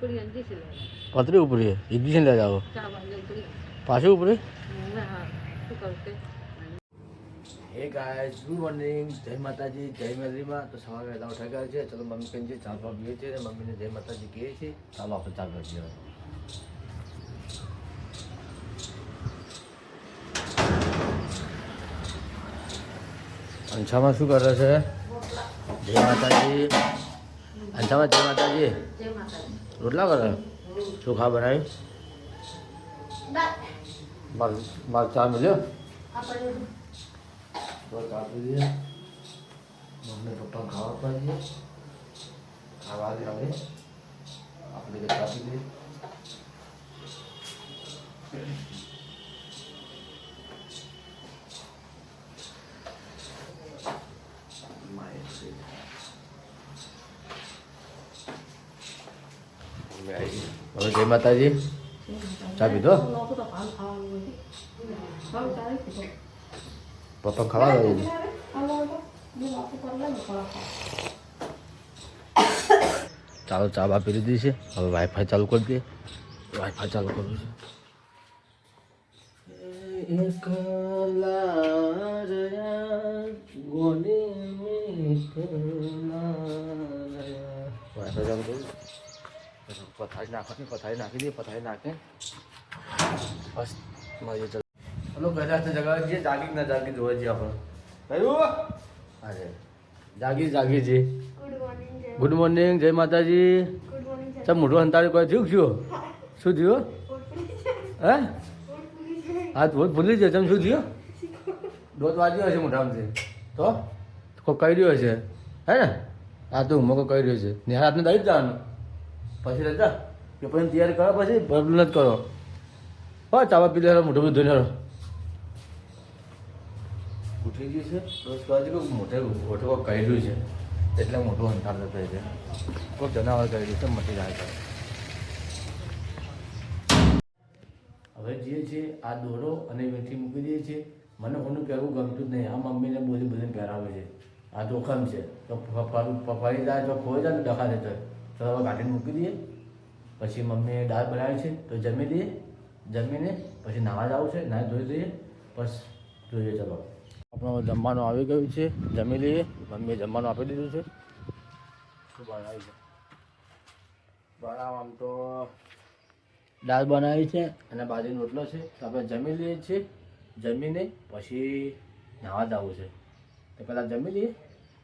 પતરી ઉપરી ઇગ્નિશન લઈ જાઓ પાછું ઉપરી હે ગાઈસ ગુડ મોર્નિંગ જય માતાજી જય મેલરીમાં તો સવારે વહેલા ઉઠાઈ ગયા છે ચલો મમ્મી કહીએ છીએ ચાલવા પીએ છીએ અને મમ્મીને જય માતાજી કહીએ છીએ ચાલો આપણે ચાલવા જઈએ અંછામાં શું કરે છે જય માતાજી અંછામાં જય માતાજી રોટલા કરે ચોખા બનાવી માર ચા મળ્યો બસ આપી દઈએ મમ્મી પપ્પા ખાવા પાડીએ ખાવા દે હવે આપણે આપી દઈએ હવે જય માતાજી ચા પીધો પપ્પા ખાવા દે ચાલો ચા બા પી લીધી છે હવે વાઈફાઈ ચાલુ કરી દઈએ વાઈફાઈ ચાલુ કરવું છે વાઈફાઈ ચાલુ કરું પથારી નાખી દઈએ પથારી નાખે બસ મળીએ ચાલો હલો કદાચ જગા જઈએ જાગી ના જાગી જોવા જઈએ આપણે કયું અરે જાગી છે ગુડ મોર્નિંગ જય માતાજી ચમ મોઢું અંતાડ્યું કોઈ થયું શું થયું હે હાથ બહુ ભૂલી જાય તમે શું થયું દોત વાગ્યો હશે મોઢામાંથી તો કોઈ કહી રહ્યો હશે હે ને આ તો હું કહી રહ્યો છે ને હાથને દઈ જ જવાનું પછી રજા કે પછી તૈયાર કરો પછી બબલું જ કરો હો ચાવા પી લે મોઢું બધું ધોઈને ઉઠી ગયું છે રોજ કહે છે કે મોટો કોઈ કહ્યું છે એટલે મોટું અંતર થતું છે કોઈ જનાવર કહ્યું છે મટી જાય છે હવે જે છે આ દોરો અને મીઠી મૂકી દઈએ છીએ મને કોનું પહેરવું ગમતું જ નહીં આ મમ્મીને બોલીને પહેરાવે છે આ જોખમ છે તો પપાઈ જાય તો ખોઈ જાય તો ડખા દેતો તો હવે કાઢીને મૂકી દઈએ પછી મમ્મીએ દાળ બનાવી છે તો જમી દઈએ જમીને પછી નાવા જવું છે નાહી ધોઈ દઈએ બસ જોઈએ ચલો આપણું જમવાનું આવી ગયું છે જમી લઈએ મમ્મીએ જમવાનું આપી દીધું છે શું બનાવ્યું છે આમ તો દાળ બનાવી છે અને બાજરીનો રોટલો છે તો આપણે જમી લઈએ છીએ જમીને પછી નાવા જવું છે તો પહેલાં જમી લઈએ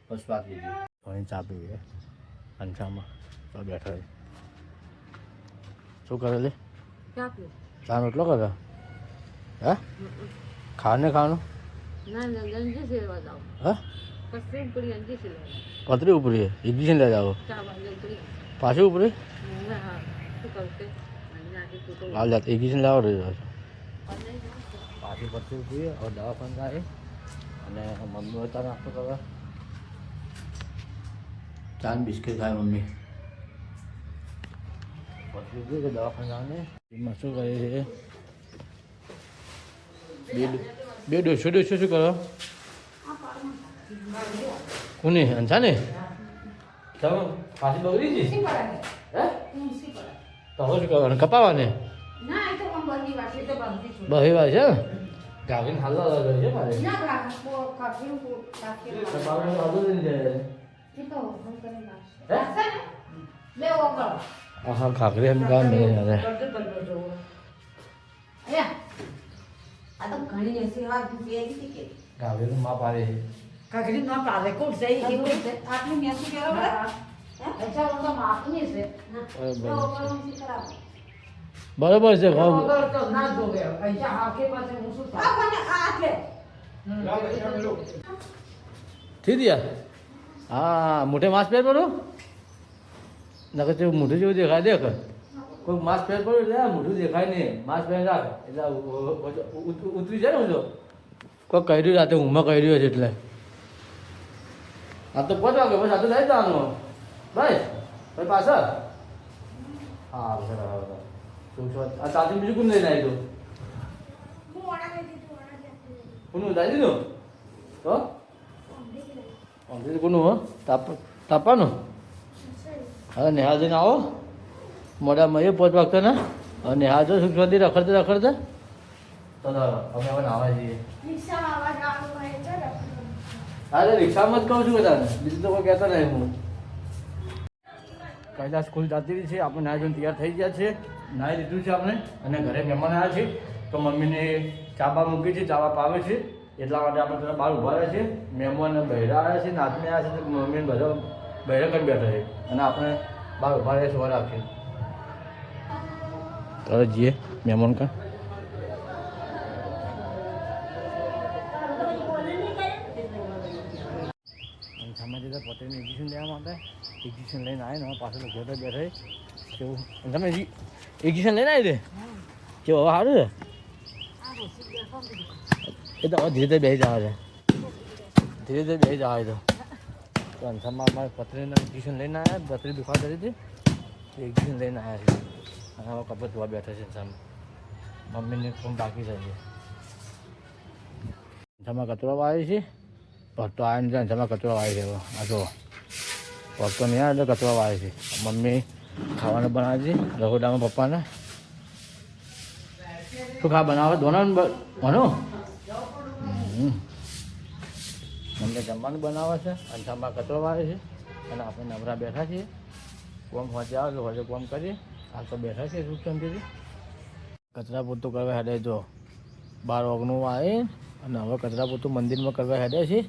પછી સ્વાદ લીધી થોડી ચા પીએ અંછામાં તો બેઠા છે શું કરે લે ચા રોટલો કરે હે ખાવાનું પતરી ઉપરી ઇગ્નિશન લઈ જાઓ પાછું ઉપરી હાલ જાત ઇગ્નિશન લાવો રહ્યો પાછી પતરી ઉપરી હવે દવાખાને જાય અને મમ્મી હતા નાસ્તો કરવા ચા બિસ્કિટ ખાય મમ્મી પછી ઉપરી કે દવાખાને જવાને એમાં શું કરે છે બે ડોસો શું કરો કોને અંછા ને તમે પાછી બગડી છે હે તો હવે શું કરવાનું કપાવાને બહી વાર છે ગાવીને હાલવા લાગે છે મારે હા ખાખરી એમ કામ નહીં યાર ગાવીનું માપ આવે છે કાકડી માં પાલે કોટ જઈ કે આટલી મેસી કરો હે અચ્છા ઓનો માપ ની છે બરાબર છે વગર તો ના જોગે અહીંયા આકે પાસે મુસુ આ મને આટલે ઠીક યાર હા મોટે માસ પહેર પડો નકર તે મોઢું જેવું દેખાય દેખ કોઈ માસ પહેર પડ્યું એટલે મોઢું દેખાય નહીં માસ પહેર રાખ એટલે ઉતરી જાય ને હું કોઈ કહ્યું રાતે ઊંઘમાં કહ્યું છે એટલે આ તો પહોંચવા ગયો બસ આ તો લઈ જવાનું બસ ભાઈ પાછળ હા બરાબર આ ચાર્જિંગ બીજું કોણ લઈને આવી કોનું દાઈ દીધું તો કોનું હો તાપવાનું હવે નેહાલ જઈને આવો મોઢામાં એ પોત વાગતો ને અને હા જો સુખ શાંતિ રખડતા રખડતા તો અમે હવે નાવા જઈએ. અરે રિક્ષામાં જ કહું છું બધાને, બીજું તો કોઈ કહેતો નહીં. હું કૈલાસ સ્કૂલ જતી રહી છે, આપણે નાઈ તૈયાર થઈ ગયા છે, નાહી લીધું છે આપણે, અને ઘરે મહેમાન આવ્યા છે તો મમ્મીને ચા બા મૂકી છે, ચા બા પાવે છે, એટલા માટે આપણે થોડા બહાર ઊભા રહ્યા છે. મહેમાન બહેરા આવ્યા છે, નાતને આવ્યા છે, તો મમ્મીને બધા બહેરા કરી બેઠા છે અને આપણે બહાર ઊભા રહ્યા છે. વાર રાખીએ તો જઈએ મહેમાન કાં સામે જતા પોતાને એક્ઝિબિશન લેવા માટે એક્ઝિબિશન લઈને આવે ને પાછળ ઘરે બેઠે કેવું તમે એક્ઝિબિશન લઈને આવી દે કેવું હવે સારું છે. એ તો હવે ધીરે ધીરે બેસી જવા છે, ધીરે ધીરે બેસી જવા તો અંસામાં અમારે પથરીના એક્ઝિબિશન લઈને આવ્યા, પથરી દુખા કરી હતી તો એક્ઝિબિશન લઈને આવ્યા છે અને હવે કપડ ધોવા બેઠા છે. સામે મમ્મીને ફોન બાકી થાય છે. અંસામાં કચરો આવે છે, પત્તો આવે ને અંસામાં કચરો આવે છે. આ જો પત્તો નહીં આવે એટલે કચરો આવે છે. મમ્મી ખાવાનું બનાવે છે રહોડામાં પપ્પાને. શું ખા બનાવે દોનાનું ભણો મમ્મી જમવાનું બનાવે છે, અંસામાં કચરો આવે છે અને આપણે નવરા બેઠા છીએ. કોમ હોજે આવે તો હોજે કોમ કરીએ. હાલ તો બેઠા છે સુખ શાંતિથી. કચરા પોતું કરવા હેડે જો 12 ઓગણું આવે અને હવે કચરા પોતું મંદિરમાં કરવા હેડે છે.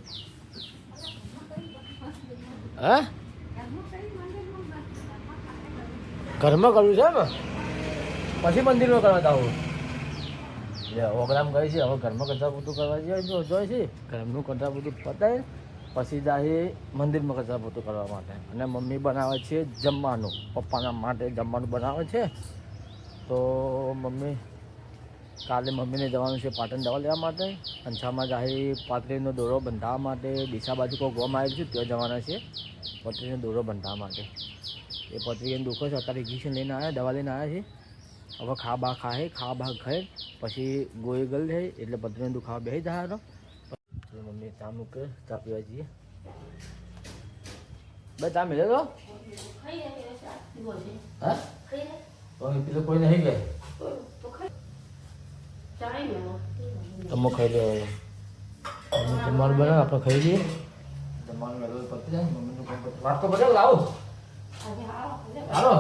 હા ઘરમાં કરવું છે ને પછી મંદિરમાં કરવા જાવ. ઓગરામ ગઈ છે, હવે ઘરમાં કચરા પોતું કરવા જાય જો જોઈ છે. ઘરનું કચરા પોતું પતાય પછી જાય મંદિરમાં કચરા પોતું કરવા માટે. અને મમ્મી બનાવે છે જમવાનું, પપ્પાના માટે જમવાનું બનાવે છે. તો મમ્મી કાલે મમ્મીને જવાનું છે પાટણ દવા લેવા માટે. અંછામાં જાય પાતળીનો દોરો બંધાવવા માટે. ડીસા બાજુ કોઈ ગોમ આવેલું છે ત્યાં જવાના છે પતરીનો દોરો બંધાવવા માટે. એ પતરીને દુખો છે, અત્યારે ઇન્જેક્શન લઈને આવ્યા, દવા લઈને આવ્યા છે. હવે ખા બા ખાય પછી ગોળી ગલ જાય એટલે પતરીનો દુખાવા બેસી જાય. તો મમ્મી ચા મૂકે, ચા પીવા જઈએ. બસ ચા મિલે તો હા પેલો કોઈ નહીં ગયે તમે ખાઈ લે. જમવાનું બનાવે આપણે ખાઈ લઈએ. જમવાનું વેલો પતી જાય. મમ્મીનું કામ પતી વાત તો બધા લાવો હાલો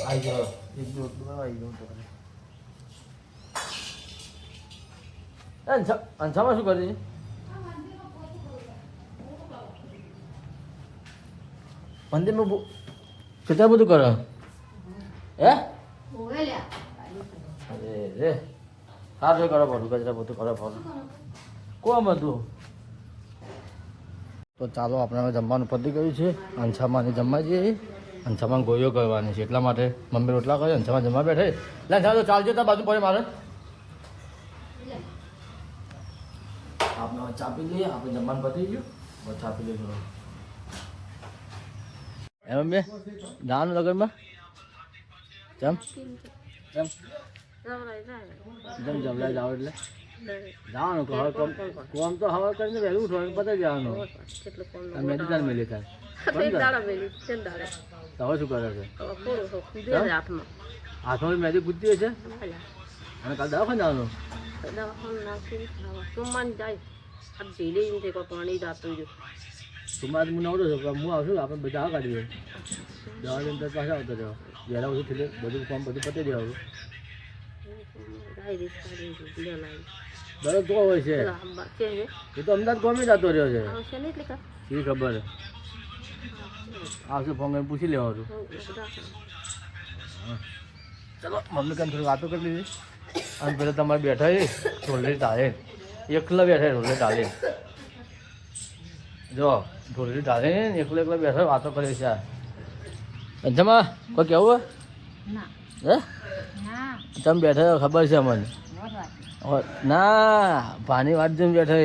આવી જાઓ. એક દો આવી જાઉં તો અંછામાં શું કરે છે? મંદિરમાં કેટલા બધું કરે હે? અરે રે સારું કરો પડું કચરા બધું કરો પડું કોમ હતું. તો ચાલો આપણે હવે જમવાનું પતી ગયું છે. અંછામાં જમવા જઈએ. અંછામાં ગોળીઓ કરવાની છે એટલા માટે મમ્મી રોટલા કરે, અંછામાં જમવા બેઠે. એટલે અંછામાં તો ચાલજો ત્યાં બાજુ પડે મારે. આપણે ચા પી લઈએ. આપણે જમવાનું પતી ગયું, ચા પી લઈએ. એમ બે જવાનું લગનમાં જમ જમ જમ જમલા જાઓ એટલે જવાનું તો હવે કોમ તો હવે કરીને વહેલું ઉઠવાનું પતાવી જવાનું. મેં ચાલ મેલી થાય હવે શું કરે છે? હાથમાં મેદી કૂદતી છે અને કાલ દવાખાને જવાનું. તમારે હું નવડો છું, હું આવશું આપણે બધા આ કાઢીએ. દવા લઈને પાછા આવતો રહ્યો વહેલા બધું થઈ બધું કામ બધું પતી દેવાનું. દરરોજ તો હોય છે એ તો અમદાવાદ ગમે જતો રહ્યો છે. શી ખબર આવશે ફોન કરીને પૂછી લેવાનું. ચલો મમ્મી કામ થોડી વાતો કરી લીધી. અને પેલા તમારે બેઠા છે ઢોલરી ટાળે એકલા બેઠા ઢોલરી ટાળે જો ઢોલરી ટાળે એકલા એકલા બેઠા વાતો કરે છે. અંજામાં કોઈ કેવું હે? તમે બેઠા ખબર છે મને. ના ભાની વાત જેમ બેઠા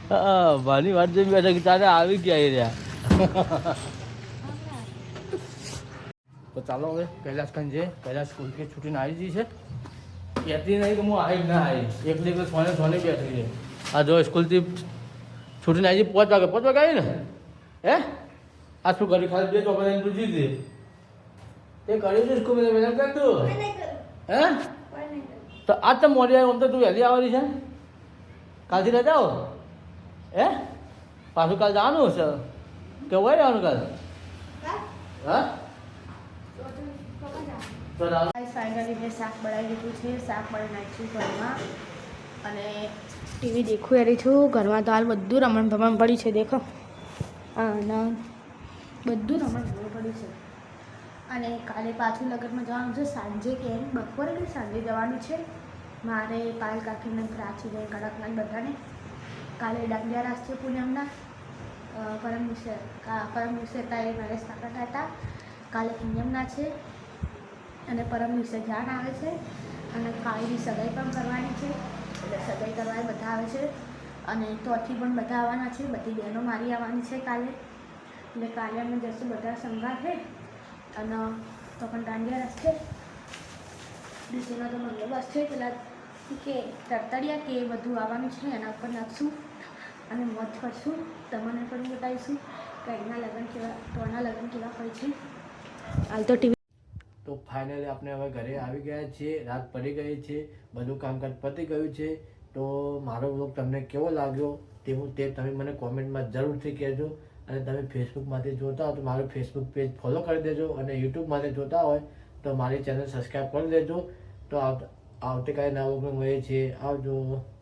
હા ભાની વાત જેમ બેઠા કે તારે આવી ગયા રહ્યા. તો ચાલો હવે કૈલાસ ખાન છે. કૈલાસ સ્કૂલથી છૂટીને આવી જઈ છે. કહેતી નહીં કે હું આવી ના આવી એકલી એકલી સોને બેઠી છે. આ જો સ્કૂલથી છૂટીને આવી 5 વાગે આવી ને હે આ શું કર્યું ખાલી 2 ચોપડા લઈને પૂછી દે તે કર્યું છે સ્કૂલ મેં કર તું હે તો આજ તો મોડી આવી આમ તો તું વહેલી આવવાની છે કાલથી રજા હો હે પાછું કાલ જવાનું હશે કે હોય રહેવાનું કાલ હા તો ફાઇનલી મેં શાક બનાવી લીધું છે. શાક બનાવી નાખ્યું ઘરમાં અને ટીવી દેખું એરી છું. ઘરમાં તો હાલ બધું રમણ ભમણ પડ્યું છે. દેખો અને બધું રમણ ભમણ પડ્યું છે. અને કાલે પાછું લગ્નમાં જવાનું છે. સાંજે કેમ બપોરે કે સાંજે જવાનું છે મારે પાલ કાકીને પ્રાચીને કડકનાથ બધાને. કાલે દાંડિયા રાસ છે પૂનમના. પરમ દિવસે હતા એ નરેશ કાકા હતા. કાલે પૂનમના છે અને પરમ દિવસે જાન આવે છે અને કાળીની સગાઈ પણ કરવાની છે. એટલે સગાઈ કરવા બધા આવે છે અને તોથી પણ બધા આવવાના છે. બધી બહેનો મારી આવવાની છે કાલે. એટલે કાલે અમે જશું બધા સંગાર છે અને તો પણ દાંડિયા રસ છે. ડીસીનો તો બંદોબસ્ત છે. પેલા કે તરતડિયા કે બધું આવવાનું છે એના ઉપર નાખશું અને મોજ કરશું. તમને પણ બતાવીશું કે અહીંના લગ્ન કેવા તોના લગ્ન કેવા હોય છે. હાલ તો ટીવી તો ફાઇનલી આપણે હવે ઘરે આવી ગયા છીએ. રાત પડી ગઈ છે, બધું કામકાજ પતી ગયું છે. તો મારો વ્લોગ તમને કેવો લાગ્યો તે તમે મને કોમેન્ટમાં જરૂરથી કહેજો. અને તમે ફેસબુકમાંથી જોતા હો તો મારું ફેસબુક પેજ ફોલો કરી દેજો અને યુટ્યુબમાંથી જોતા હોય તો મારી ચેનલ સબસ્ક્રાઈબ કરી દેજો. તો આવતીકાલે નવા વ્લોગ મળીએ છીએ. આવજો.